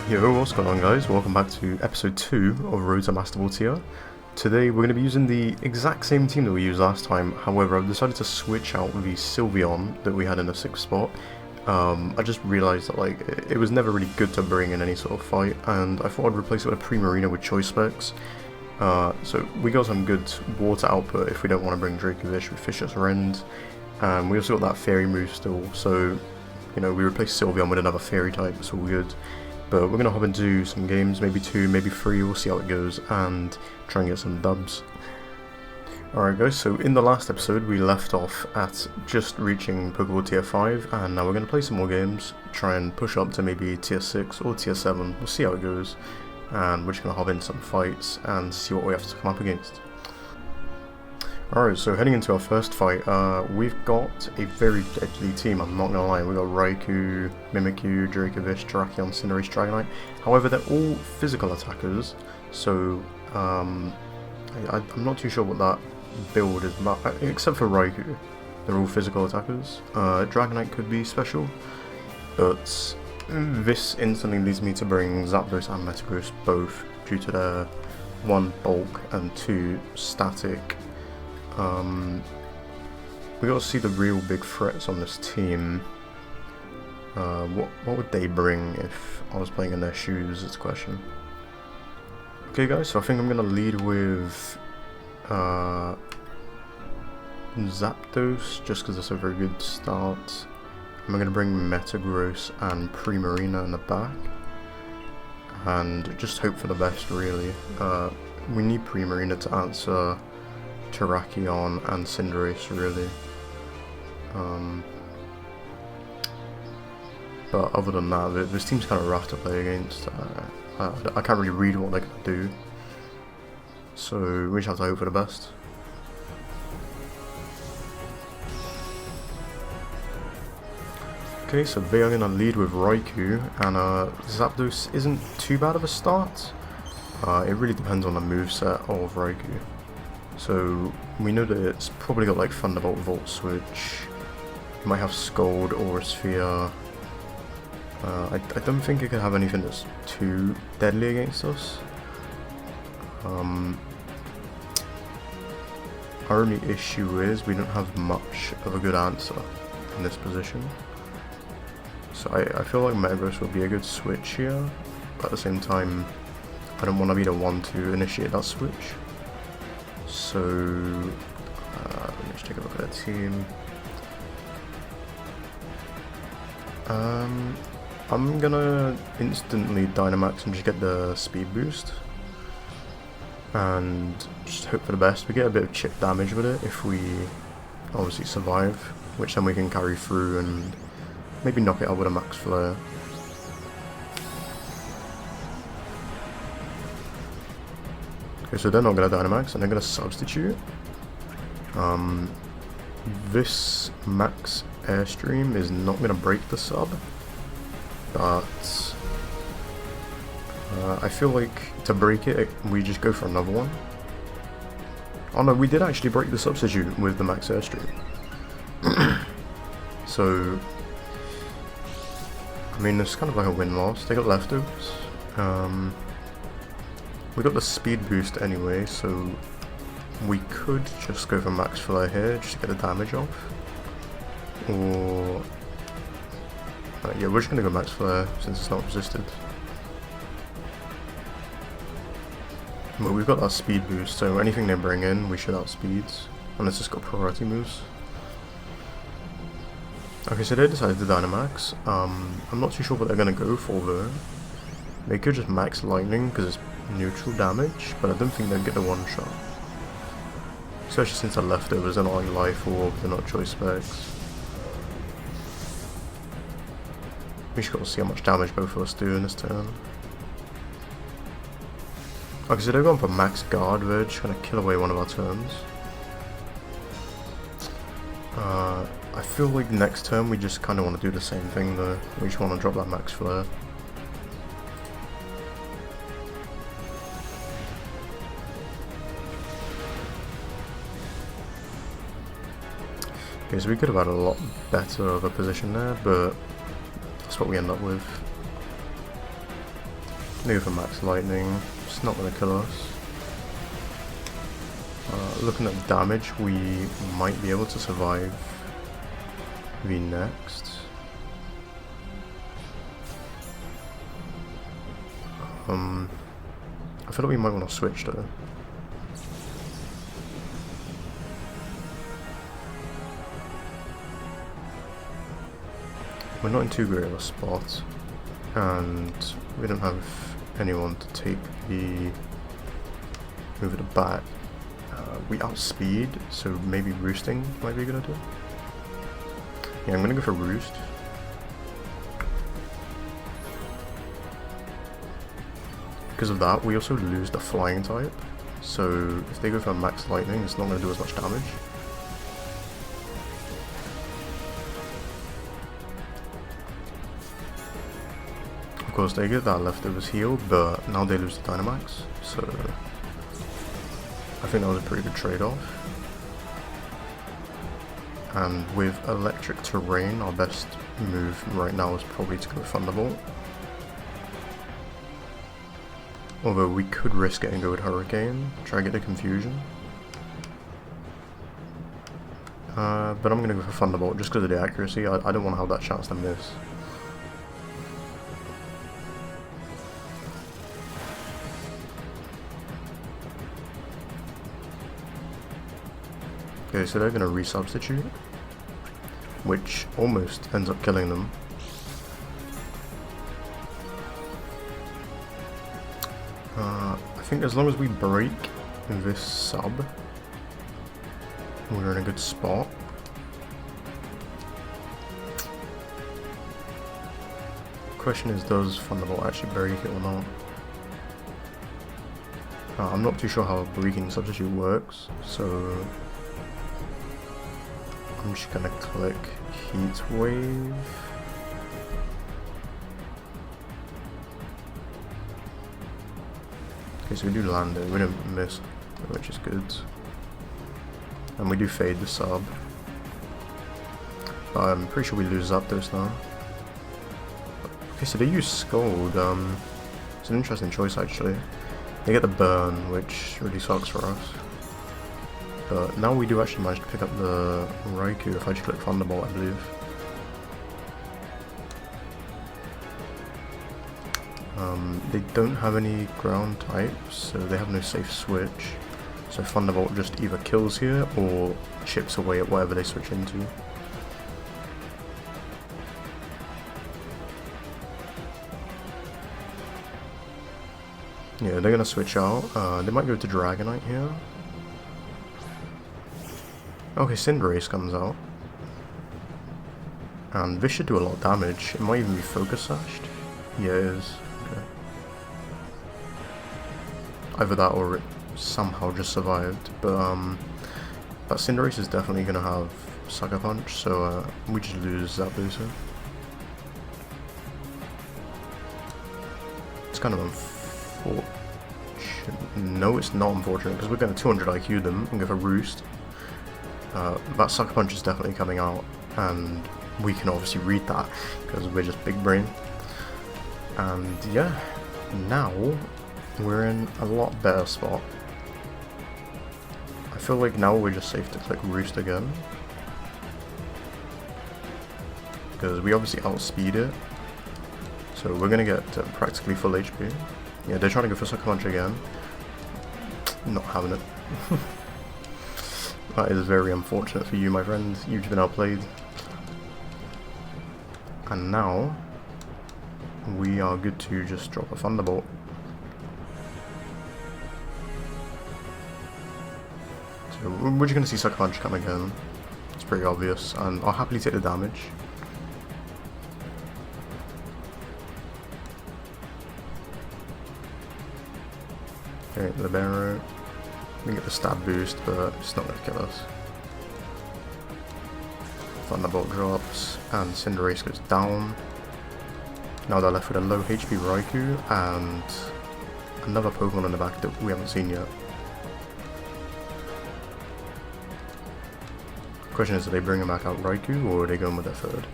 Yo, what's going on guys? Welcome back to episode 2 of Road to Masterball Tier. Today we're going to be using the exact same team that we used last time, however I've decided to switch out the Sylveon that we had in the 6th spot. I just realised that it was never really good to bring in any sort of fight, and I thought I'd replace it with a Primarina with choice specs. So we got some good water output if we don't want to bring Dracovish with Fishious Rend, and we also got that fairy move still, so you know, we replaced Sylveon with another fairy type, it's all good. But we're going to hop into some games, maybe 2, maybe 3, we'll see how it goes, and try and get some dubs. Alright guys, so in the last episode we left off at just reaching Pokeball Tier 5, and now we're going to play some more games, try and push up to maybe Tier 6 or Tier 7, we'll see how it goes, and we're just going to hop into some fights and see what we have to come up against. Alright, so heading into our first fight, we've got a very deadly team, I'm not gonna lie. We've got Raikou, Mimikyu, Dracovish, Terrakion, Cinderace, Dragonite. However, they're all physical attackers, so I'm not too sure what that build is about, except for Raikou. They're all physical attackers. Dragonite could be special, but this instantly leads me to bring Zapdos and Metagross both, due to their 1 bulk and 2 static. We gotta see the real big threats on this team. What would they bring if I was playing in their shoes? It's a question. Okay guys, so I think I'm gonna lead with Zapdos, just because it's a very good start. I'm gonna bring Metagross and Primarina in the back, and just hope for the best really. We need Primarina to answer Terrakion and Cinderace really, but other than that, this team's kind of rough to play against. I can't really read what they're going to do, so we just have to hope for the best. Okay, so they are going to lead with Raikou, and Zapdos isn't too bad of a start. It really depends on the moveset of Raikou. So we know that it's probably got like Thunderbolt, Volt Switch, it might have Scald or a Sphere. I don't think it could have anything that's too deadly against us. Our only issue is we don't have much of a good answer in this position. So I feel like Metagross would be a good switch here, but at the same time I don't want to be the one to initiate that switch. So, let me just take a look at their team. I'm gonna instantly Dynamax and just get the speed boost, and just hope for the best. We get a bit of chip damage with it if we obviously survive, which then we can carry through and maybe knock it out with a Max Flare. Okay, so they're not going to Dynamax, and they're going to substitute. This Max Airstream is not going to break the sub, but I feel like to break it, we just go for another one. Oh no, we did actually break the substitute with the Max Airstream. So, I mean, it's kind of like a win-loss. They got leftovers. We got the speed boost anyway, so we could just go for Max Flare here just to get the damage off. Or yeah, we're just gonna go Max Flare since it's not resisted. But we've got that speed boost, so anything they bring in, we should outspeed, unless it's got priority moves. Okay, so they decided to Dynamax. I'm not too sure what they're gonna go for though. They could just Max Lightning because it's neutral damage, but I don't think they'll get the 1-shot. Especially since they're leftovers, they're not like Life Orb, they're not choice specs. We just gotta see how much damage both of us do in this turn. Okay, so they're going for Max Guard, they're just gonna kill away one of our turns. I feel like next turn we just kinda wanna do the same thing though, we just wanna drop that Max Flare. Okay, so we could have had a lot better of a position there, but that's what we end up with. They go for Max Lightning. It's not going to kill us. Looking at damage, we might be able to survive the next. I feel like we might want to switch though. We're not in too great of a spot, and we don't have anyone to take the move at the back. We outspeed, so maybe roosting might be a good idea. Yeah, I'm gonna go for roost. Because of that, we also lose the flying type, so if they go for max lightning, it's not going to do as much damage. Of course, they get that leftovers heal, but now they lose the Dynamax, so I think that was a pretty good trade-off. And with electric terrain, our best move right now is probably to go Thunderbolt. Although we could risk it and go with Hurricane, try to get the confusion. But I'm going to go for Thunderbolt just because of the accuracy. I don't want to have that chance to miss. Okay, so they're going to resubstitute, which almost ends up killing them. I think as long as we break this sub, we're in a good spot. Question is, does Thunderbolt actually break it or not? I'm not too sure how breaking substitute works, so I'm just gonna click Heat Wave. Okay, so we do land it, we don't miss, which is good. And we do fade the sub. But I'm pretty sure we lose Zapdos now. Okay, so they use Scold. It's an interesting choice actually. They get the burn, which really sucks for us. But now we do actually manage to pick up the Raikou if I just click Thunderbolt, I believe. They don't have any ground types, so they have no safe switch. So Thunderbolt just either kills here or chips away at whatever they switch into. Yeah, they're gonna switch out. They might go to Dragonite here. Okay, Cinderace comes out. And this should do a lot of damage. It might even be Focus Sashed. Yeah, it is. Okay. Either that or it somehow just survived. But Cinderace is definitely going to have Sucker Punch, so we just lose Zapdos here. It's kind of unfortunate. No, it's not unfortunate, because we're going to 200 IQ them and go for Roost. That Sucker Punch is definitely coming out, and we can obviously read that because we're just big brain. And yeah, now we're in a lot better spot. I feel like now we're just safe to click Roost again, because we obviously outspeed it, so we're gonna get practically full HP. Yeah, they're trying to go for Sucker Punch again. Not having it. That is very unfortunate for you, my friend. You've been outplayed. And now we are good to just drop a Thunderbolt. So we're just going to see Sucker Punch come again. It's pretty obvious, and I'll happily take the damage. Okay, Libero. We get the stab boost, but it's not going to kill us. Thunderbolt drops, and Cinderace goes down. Now they're left with a low HP Raikou, and another Pokemon in the back that we haven't seen yet. The question is, are they bringing back out Raikou, or are they going with their third?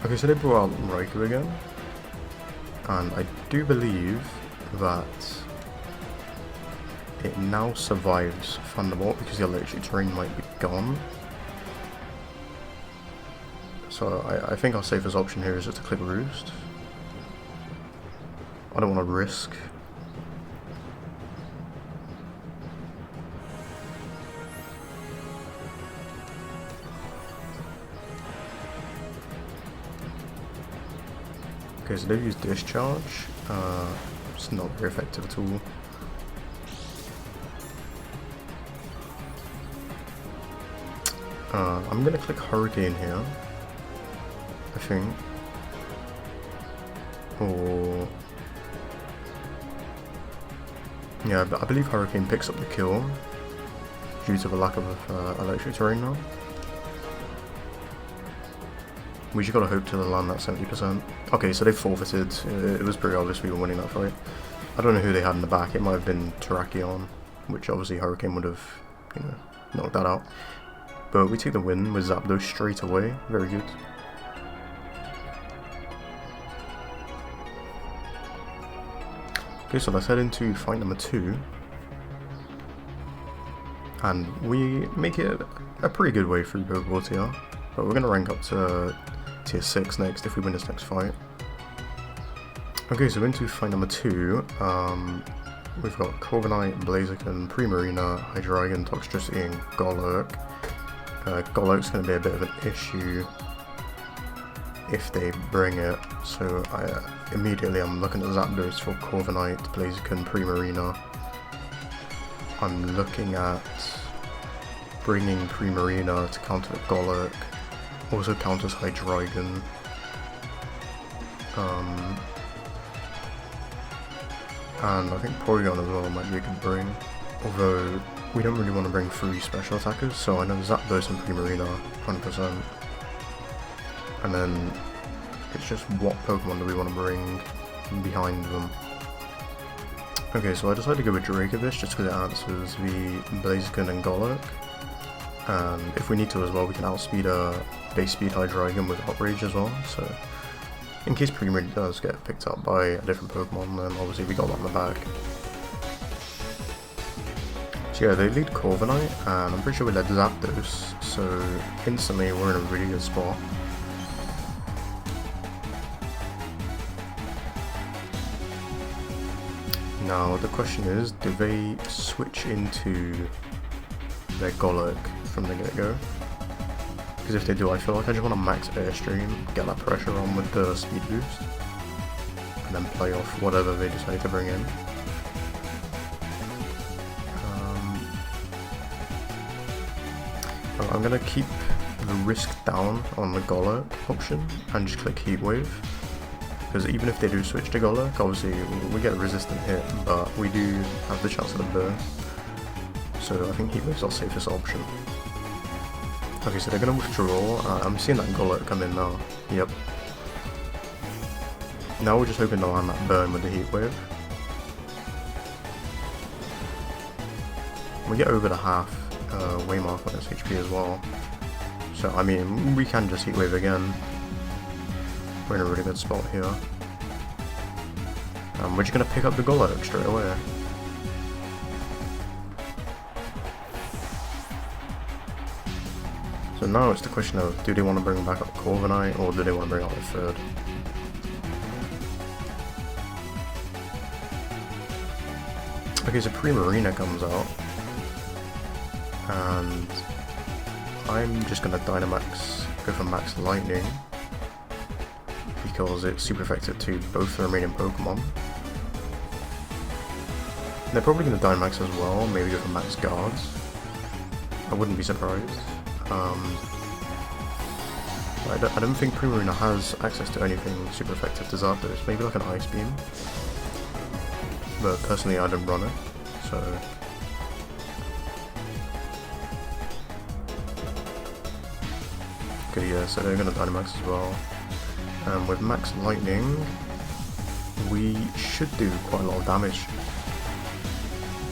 Okay, so they brought out Raikou again. And I do believe that it now survives Thunderbolt because the electric terrain might be gone. So I think our safest option here is just to click Roost. I don't want to risk. Okay, so they've used Discharge. It's not very effective at all. I'm gonna click Hurricane here, I think. Or... yeah, but I believe Hurricane picks up the kill due to the lack of electric terrain now. We just gotta hope to land that 70%. Okay, so they forfeited. It was pretty obvious we were winning that fight. I don't know who they had in the back. It might have been Terrakion, which obviously Hurricane would have, you know, knocked that out. But we take the win with Zapdos straight away. Very good. Okay, so let's head into fight number 2. And we make it a pretty good way through Masterball Tier. But we're going to rank up to Tier 6 next if we win this next fight. Okay, so into fight number 2. We've got Corviknight, Blaziken, Primarina, Hydreigon, Toxtricity, and Golurk. Golurk's going to be a bit of an issue if they bring it, so immediately I'm looking at Zapdos for Corviknight, Blaziken, Primarina. I'm looking at bringing Primarina to counter the Golurk, also counters Hydreigon. And I think Porygon as well might be a good bring, although we don't really want to bring 3 special attackers, so I know Zapdos and Primarina 100%. And then it's just what Pokemon do we want to bring behind them. Okay, so I decided to go with Dracovish just because it answers the Blaziken and Golurk. And if we need to as well, we can outspeed a base speed Hydreigon with Outrage as well, so in case Primarina does get picked up by a different Pokemon, then obviously we got that in the back. So yeah, they lead Corviknight, and I'm pretty sure we led Zapdos, so instantly we're in a really good spot. Now the question is, do they switch into their Golurk from the get-go? Because if they do, I feel like I just want to max Airstream, get that pressure on with the speed boost, and then play off whatever they decide to bring in. I'm going to keep the risk down on the Golurk option and just click Heat Wave, because even if they do switch to Golurk, obviously we get a resistant hit, but we do have the chance of a burn, so I think Heat Wave's our safest option. Okay, so they're going to withdraw. I'm seeing that Golurk come in now. Yep. Now we're just hoping to land that burn with the Heat Wave. We get over the half way mark on its HP as well. So, I mean, we can just Heat Wave again. We're in a really good spot here. We're just going to pick up the Golurk straight away. So now it's the question of, do they want to bring back up Corviknight, or do they want to bring out the third? Okay, so Primarina comes out, and I'm just going to Dynamax, go for Max Lightning, because it's super effective to both the remaining Pokemon. They're probably going to Dynamax as well, maybe go for Max Guards. I wouldn't be surprised. I don't think Primarina has access to anything super effective to Zapdos, maybe like an Ice Beam. But personally I don't run it, so... Okay, yeah, so they're going to Dynamax as well. And with Max Lightning, we should do quite a lot of damage.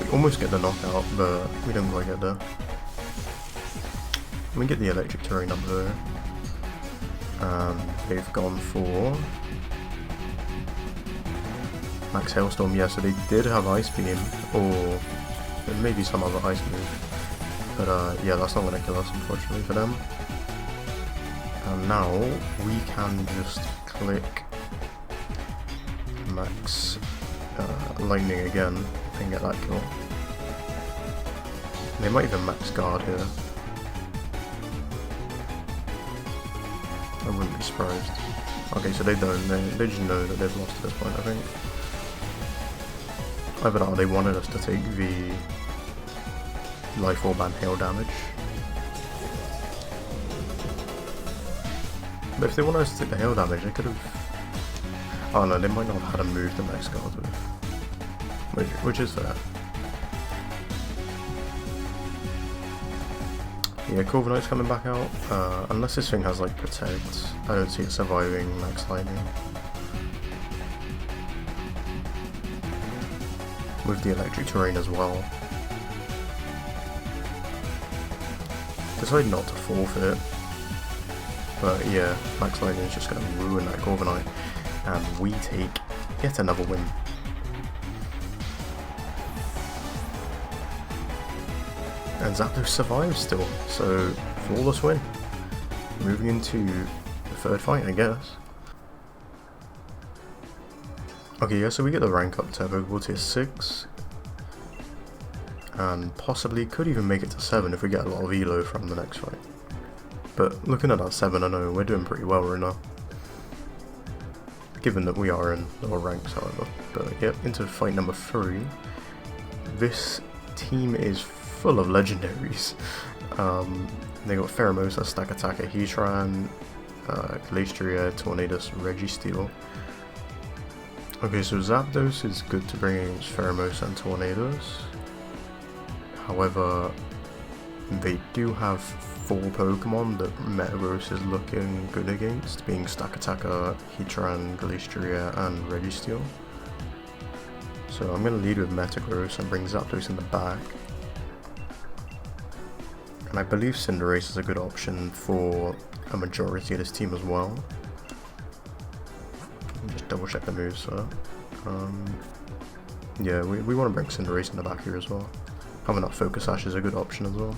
We almost get the knockout, but we don't quite get there. We get the electric terrain up there. They've gone for Max Hailstorm, yeah, so they did have Ice Beam, or maybe some other ice move. But yeah, that's not going to kill us, unfortunately, for them. And now we can just click Max Lightning again and get that kill. They might even max guard here. I wouldn't be surprised. Okay, so they don't. They just know that they've lost at this point, I think. Either that or they wanted us to take the Life Orb and hail damage. But if they wanted us to take the hail damage, they could have... Oh no, they might not have had a move to max guard with. Which is fair. Yeah, Corviknight's coming back out. Unless this thing has like Protect, I don't see it surviving Max Lightning. With the electric terrain as well. Decide not to forfeit. But yeah, Max Lightning is just going to ruin that Corviknight. And we take yet another win. And Zapdos survives still, so flawless win. Moving into the third fight, I guess. Okay, yeah, so we get the rank up to Pokeball Tier 6. And possibly could even make it to 7 if we get a lot of Elo from the next fight. But looking at that 7, I know we're doing pretty well right now. Given that we are in lower ranks, however. But yeah, into fight number 3. This team is full of legendaries. They got Pheromosa, Stack Attacker, Heatran, Glastrier, Tornadus, Registeel. Okay, so Zapdos is good to bring against Pheromosa and Tornadus. However, they do have 4 Pokemon that Metagross is looking good against, being Stack Attacker, Heatran, Glastrier, and Registeel. So I'm going to lead with Metagross and bring Zapdos in the back. And I believe Cinderace is a good option for a majority of this team as well. Just double check the moves, so yeah, we want to bring Cinderace in the back here as well. Having that Focus Sash is a good option as well.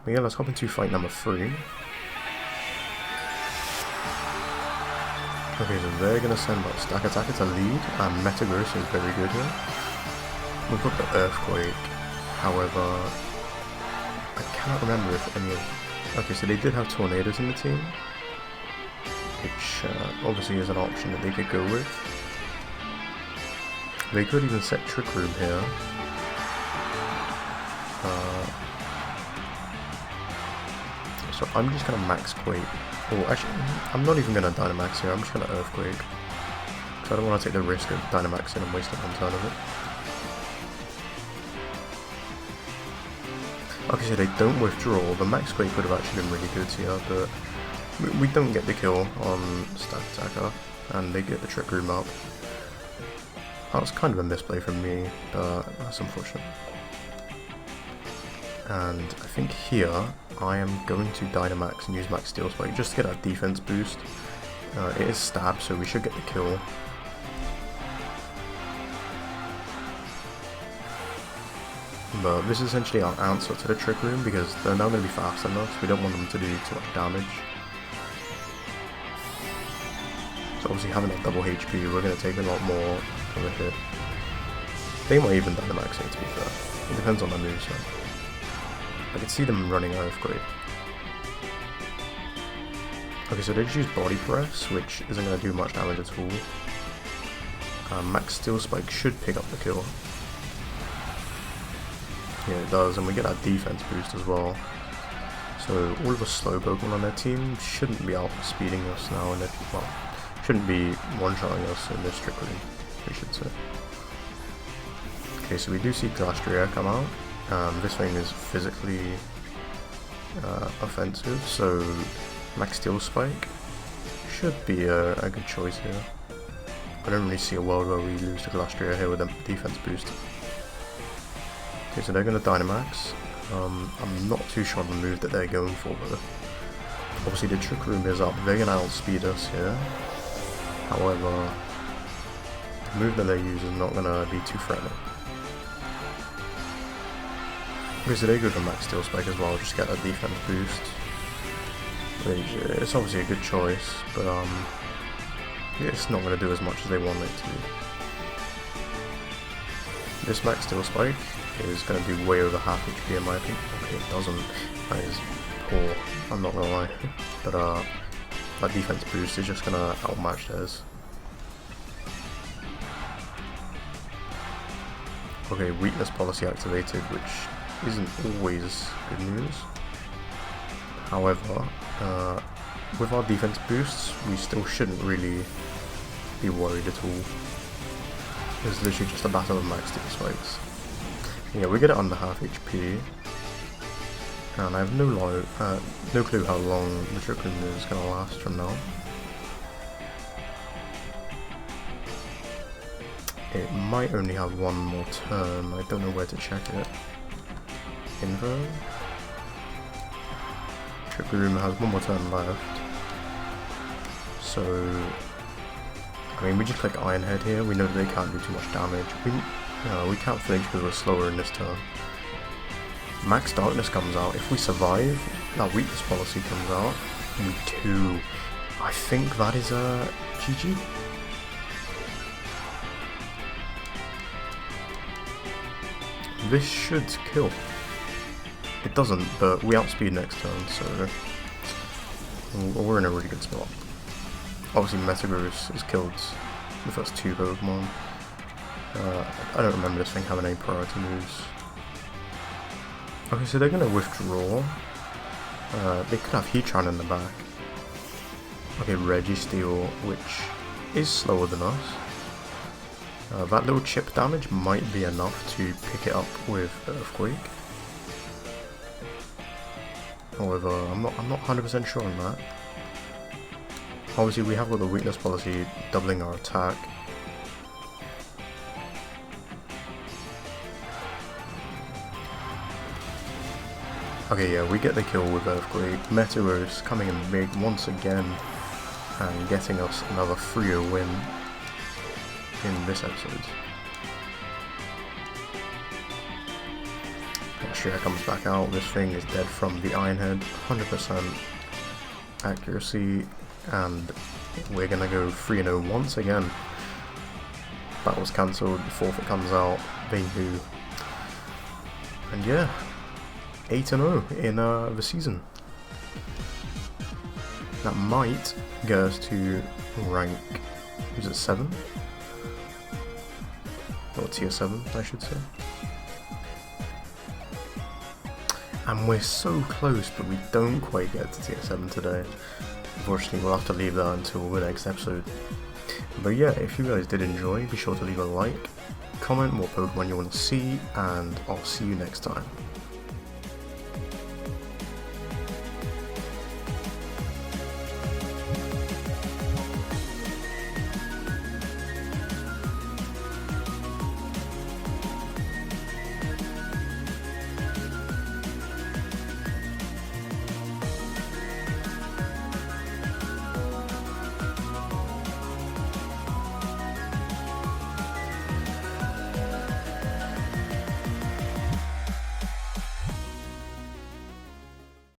But yeah, let's hop into fight number 3. Okay, so they're going to send out Stack Attacker to lead, and Metagross is very good here. We've got the Earthquake, however, I cannot remember if any of... Okay, so they did have Tornadus in the team, which obviously is an option that they could go with. They could even set Trick Room here. So I'm just going to Max Quake. Oh, actually, I'm not even going to Dynamax here, I'm just going to Earthquake. Because I don't want to take the risk of Dynamaxing and wasting one turn of it. Okay, so they don't withdraw. The Max Quake would have actually been really good here, but we don't get the kill on Stack Attacker, and they get the Trick Room up. That was kind of a misplay from me, but that's unfortunate. And I think here, I am going to Dynamax and use Max Steel Spike just to get that defense boost. It is stab, so we should get the kill. But this is essentially our answer to the Trick Room because they're now going to be fast enough, so we don't want them to do too much damage. So obviously having that double HP, we're going to take a lot more of a hit. They might even Dynamax it, to be fair. It depends on their moveset. I can see them running Earthquake. Okay, so they just use Body Press, which isn't going to do much damage at all. Max Steel Spike should pick up the kill. Yeah, it does, and we get that defense boost as well. So all of the slow Pokemon on their team shouldn't be outspeeding us now, and well, shouldn't be one-shotting us in this Trick Room, we should say. Okay, so we do see Glastrier come out. This thing is physically offensive, so Max Steel Spike should be a good choice here. I don't really see a world where we lose to Glastrier here with a defense boost. Okay, so they're going to Dynamax. I'm not too sure on the move that they're going for, but obviously the Trick Room is up. They're going to outspeed us here. However, the move that they use is not going to be too threatening. Okay, so they go for Max Steel Spike as well, just get that defense boost. Which, it's obviously a good choice, but it's not going to do as much as they want it to. This Max Steel Spike is going to do way over half HP in my opinion. Okay, it doesn't. That is poor, I'm not going to lie. But that defense boost is just going to outmatch theirs. Okay, weakness policy activated, which isn't always good news. However, with our defense boosts, we still shouldn't really be worried at all. It's literally just a battle of max steel spikes. Yeah, we get it under half HP, and I have no clue how long the tripling is going to last from now. It might only have one more turn, I don't know where to check it. Info? Triple Room has one more turn left. So, I mean, we just click Iron Head here, we know that they can't do too much damage. We can't flinch because we're slower in this turn. Max Darkness comes out, if we survive, that weakness policy comes out, we do. I think that is a GG. This should kill. It doesn't, but we outspeed next turn, so we're in a really good spot. Obviously Metagross has killed the first two Pokemon. I don't remember this thing having any priority moves. Okay, so they're going to withdraw. They could have Heatran in the back. Okay, Registeel, which is slower than us. That little chip damage might be enough to pick it up with Earthquake. However, I'm not 100% sure on that. Obviously, we have got the weakness policy doubling our attack. Okay, yeah, we get the kill with Earthquake. Metagross coming in big once again and getting us another 3-0 win in this episode. Share comes back out. This thing is dead from the Iron Head, 100% accuracy, and we're gonna go 3-0 once again. Battle's cancelled, forfeit comes out, they do. And yeah, 8-0 in the season. That might get us to rank, is it 7? Or tier 7, I should say. And we're so close, but we don't quite get to tier 7 today. Unfortunately, we'll have to leave that until the next episode. But yeah, if you guys did enjoy, be sure to leave a like, comment what Pokemon you want to see, and I'll see you next time.